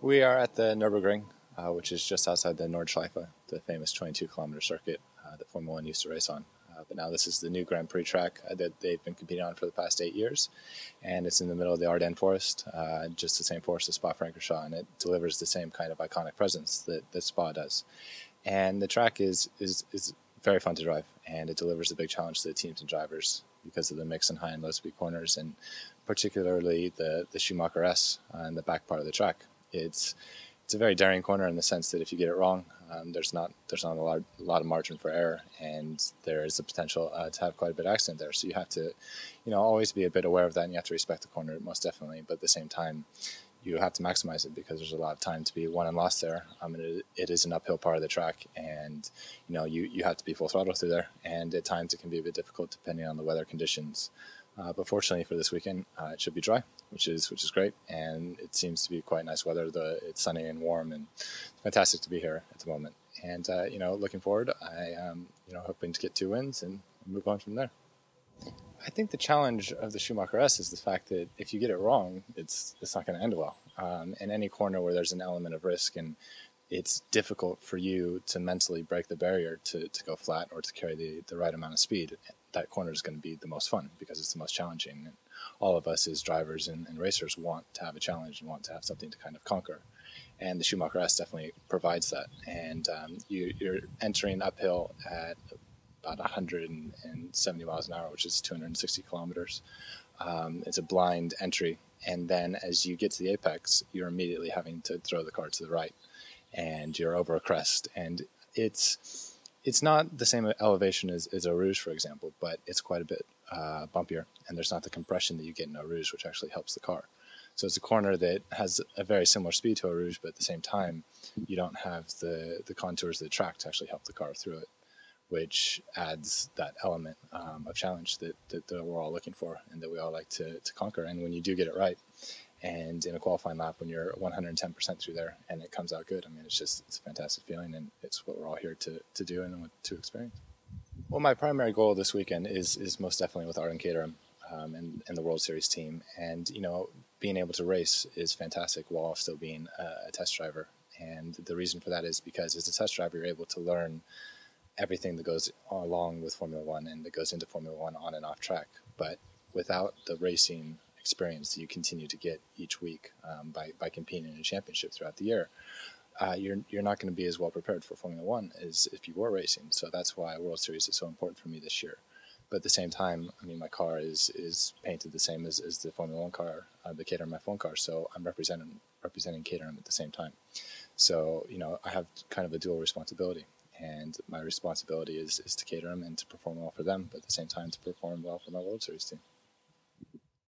We are at the Nurburgring, which is just outside the Nordschleife, the famous 22-kilometer circuit that Formula One used to race on. But now this is the new Grand Prix track that they've been competing on for the past 8 years, and it's in the middle of the Ardennes forest, just the same forest as Spa-Francorchamps, and it delivers the same kind of iconic presence that Spa does. And the track is very fun to drive, and it delivers a big challenge to the teams and drivers because of the mix and high and low speed corners, and particularly the Schumacher S in the back part of the track. It's a very daring corner in the sense that if you get it wrong, there's not a lot of margin for error, and there is the potential to have quite a bit of accident there. So you have to, always be a bit aware of that, and you have to respect the corner most definitely. But at the same time, you have to maximize it because there's a lot of time to be won and lost there. It is an uphill part of the track, and you have to be full throttle through there. And at times it can be a bit difficult depending on the weather conditions. But fortunately for this weekend, it should be dry, which is great, and it seems to be quite nice weather. It's sunny and warm, and it's fantastic to be here at the moment. And looking forward, I am hoping to get 2 wins and move on from there. I think the challenge of the Schumacher S is the fact that if you get it wrong, it's not going to end well. In any corner where there's an element of risk and it's difficult for you to mentally break the barrier to go flat or to carry the right amount of speed, that corner is going to be the most fun because it's the most challenging. And all of us as drivers and racers want to have a challenge and want to have something to kind of conquer. And the Schumacher S definitely provides that. And you're entering uphill at about 170 miles an hour, which is 260 kilometers. It's a blind entry. And then as you get to the apex, you're immediately having to throw the car to the right, and you're over a crest. And it's not the same elevation as Eau Rouge, for example, but it's quite a bit bumpier, and there's not the compression that you get in Eau Rouge, which actually helps the car. So it's a corner that has a very similar speed to Eau Rouge, but at the same time, you don't have the contours of the track to actually help the car through it, which adds that element of challenge that we're all looking for and that we all like to conquer. And when you do get it right, and in a qualifying lap when you're 110% through there and it comes out good, it's a fantastic feeling, and it's what we're all here to do and to experience. Well, my primary goal this weekend is most definitely with Arden Caterham and the World Series team. And, being able to race is fantastic while still being a test driver. And the reason for that is because as a test driver, you're able to learn everything that goes along with Formula One and that goes into Formula One on and off track. But without the racing experience that you continue to get each week by competing in a championship throughout the year, you're not going to be as well prepared for Formula One as if you were racing. So that's why World Series is so important for me this year. But at the same time, my car is painted the same as the Formula One car, the Caterham F1 car. So I'm representing Caterham at the same time. So I have kind of a dual responsibility, and my responsibility is to Caterham and to perform well for them, but at the same time to perform well for my World Series team.